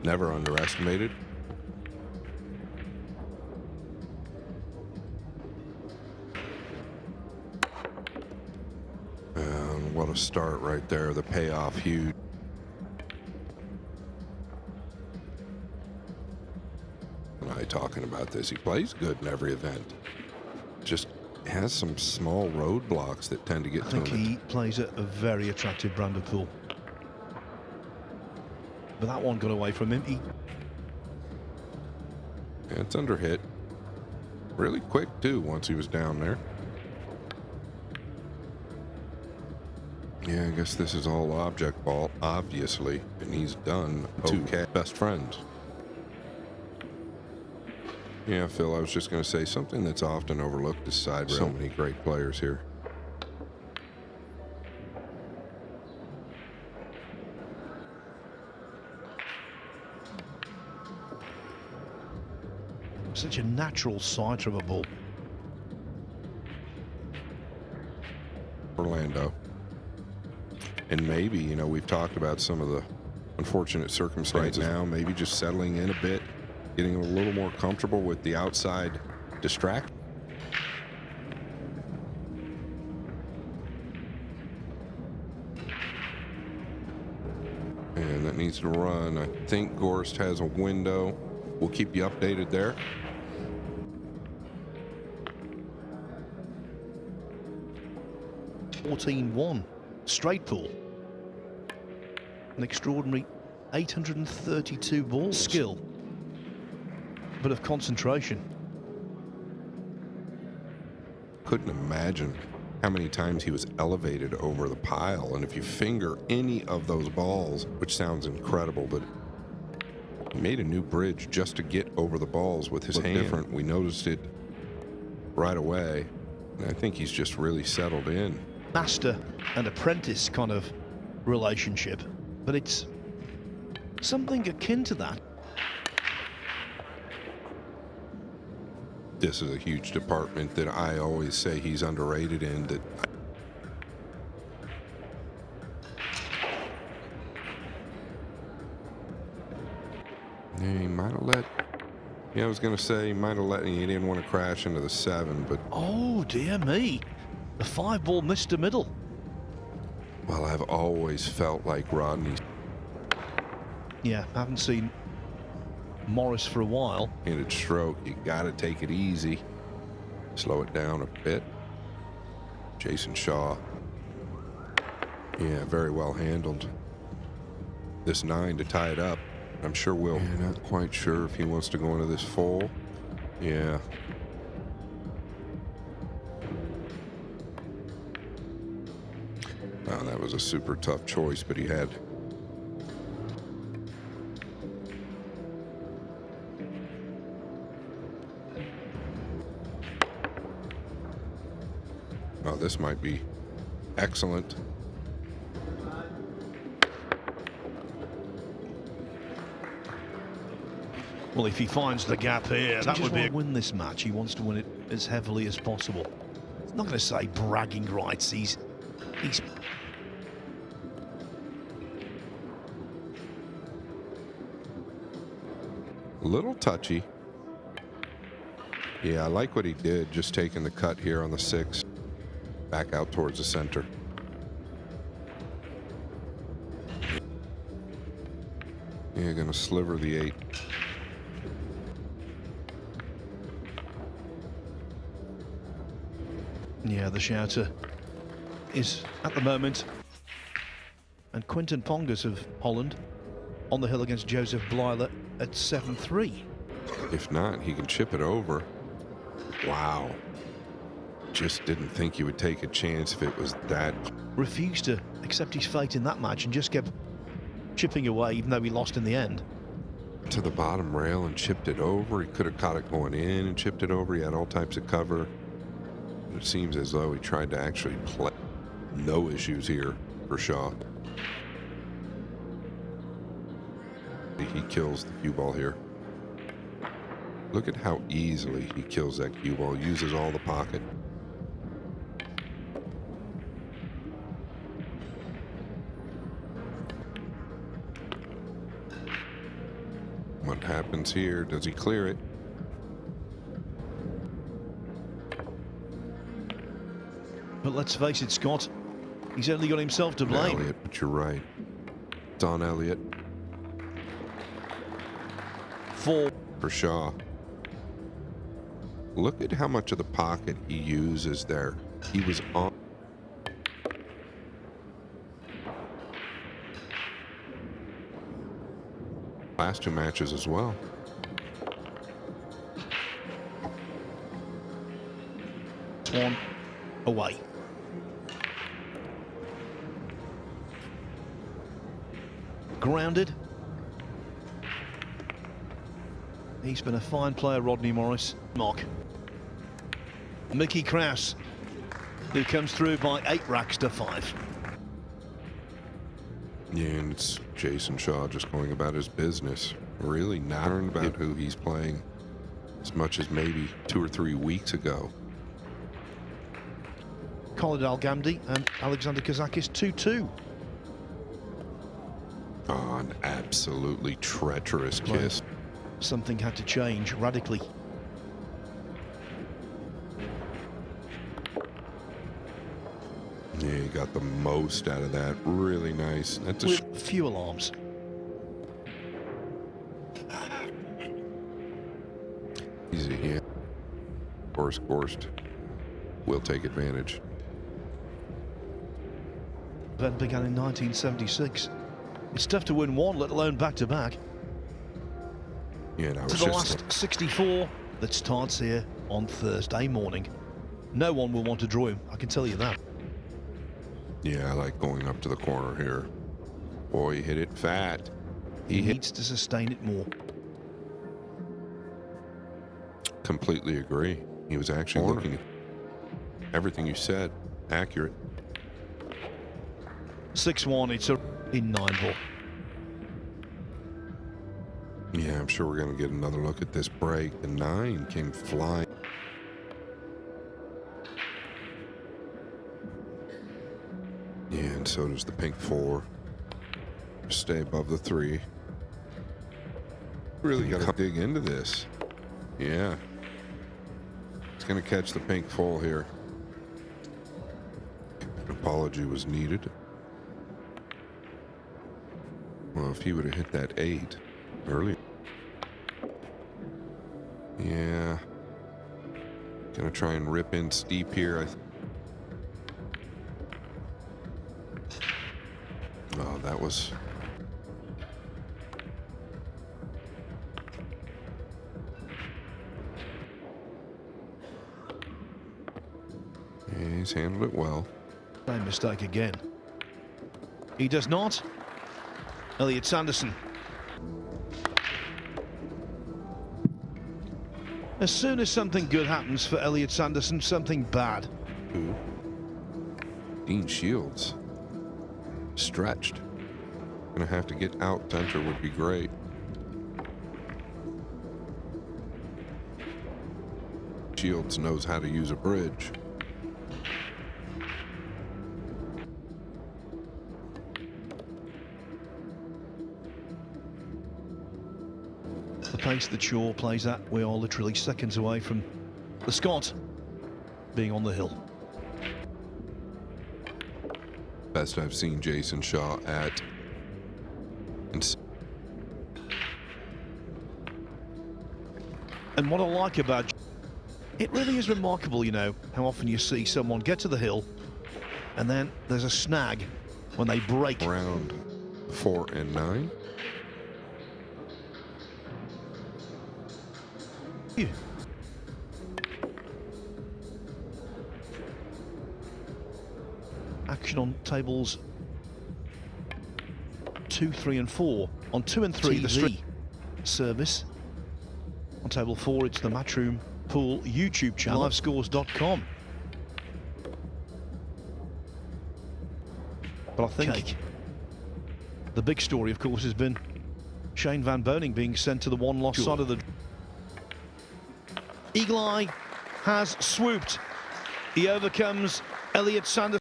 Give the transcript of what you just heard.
Never underestimated. And what a start right there. The payoff huge. And I talking about this. He plays good in every event. Just has some small roadblocks that tend to get to him. I think he plays a very attractive brand of pool. But that one got away from him. Yeah, it's under hit. Really quick, too, once he was down there. Yeah, I guess this is all object ball, obviously. And he's done. Okay. Best friends. Yeah, Phil, I was just going to say something that's often overlooked is side rail. So many great players here. Such a natural sight of a ball. Orlando. And maybe, you know, we've talked about some of the unfortunate circumstances now, maybe just settling in a bit, getting a little more comfortable with the outside distract. And that needs to run. I think Gorst has a window. We'll keep you updated there. $14-1 straight pool. An extraordinary 832 balls. Skill, but of concentration. Couldn't imagine how many times he was elevated over the pile, and if you finger any of those balls, which sounds incredible, but he made a new bridge just to get over the balls with his hand. Different. We noticed it right away, and I think he's just really settled in. Master and apprentice kind of relationship, but it's something akin to that. This is a huge department that I always say he's underrated in. That yeah, he might have let. Yeah, I was going to say he might have let. He didn't want to crash into the 7, but oh dear me, the 5-ball missed the middle. Well, I've always felt like Rodney. Yeah, haven't seen Morris for a while. Handed stroke, you got to take it easy. Slow it down a bit. Jayson Shaw. Yeah, very well handled. This 9 to tie it up. I'm sure Will. Yeah, not quite sure if he wants to go into this full. Yeah. Oh, that was a super tough choice, but he had. Oh, this might be excellent. Well, if he finds the gap here, that would be a win this match. He wants to win it as heavily as possible. He's not going to say bragging rights. He's a little touchy. Yeah, I like what he did, just taking the cut here on the 6, back out towards the center. Yeah, gonna sliver the 8. Yeah, the shouter is at the moment. And Quinten Pongas of Holland on the hill against Joseph Blyler at 7-3. If not, he can chip it over. Wow. Just didn't think he would take a chance if it was that. Refused to accept his fate in that match and just kept chipping away, even though he lost in the end. To the bottom rail and chipped it over. He could have caught it going in and chipped it over. He had all types of cover. It seems as though he tried to actually play. No issues here for Shaw. He kills the cue ball here. Look at how easily he kills that cue ball. Uses all the pocket. What happens here? Does he clear it? But let's face it, Scott, he's only got himself to blame. Elliott, but you're right. It's on Elliott. 4 for Shaw. Look at how much of the pocket he uses there. He was on. Last 2 matches as well. One away. Grounded. He's been a fine player, Rodney Morris. Mark. Mickey Krause, who comes through by 8 racks to 5. Yeah, and it's Jayson Shaw just going about his business. Really not concerned about who he's playing as much as maybe 2 or 3 weeks ago. Khalid Al-Ghamdi and Alexander Kazakis 2-2. Oh, an absolutely treacherous kiss. Something had to change radically. Yeah, he got the most out of that. Really nice. That's With few alarms. Easy, yeah. Gorst will take advantage. Event began in 1976. It's tough to win one, let alone back-to-back. Yeah, no, To the last 64 that starts here on Thursday morning. No one will want to draw him, I can tell you that. Yeah, I like going up to the corner here. Boy, he hit it fat. He needs to sustain it more. Completely agree. He was actually looking at everything you said. Accurate. 6-1, it's in 9-ball. Yeah, I'm sure we're going to get another look at this break. The 9 came flying. Yeah, and so does the pink 4. Stay above the 3. Really got to dig into this. Yeah. It's going to catch the pink full here. An apology was needed. Well, if he would have hit that 8 early. Yeah. Gonna try and rip in steep here. Oh, that was... Yeah, he's handled it well. Same mistake again. He does not. Elliott Sanderson. As soon as something good happens for Elliott Sanderson, something bad. Who? Dean Shields. Stretched. Gonna have to get out. Center would be great. Shields knows how to use a bridge. The pace that Shaw plays at, we are literally seconds away from the Scot being on the hill. Best I've seen Jayson Shaw at. And what I like about it really is remarkable, you know, how often you see someone get to the hill and then there's a snag when they break. Round 4 and 9. Action on tables 2, 3 and 4. On 2 and 3, the street service. On table 4, it's the Matchroom Pool YouTube channel, livescores.com. But I think the big story, of course, has been Shane Van Boening being sent to the one-loss side of the... Eagle Eye has swooped. He overcomes Elliott Sanderson.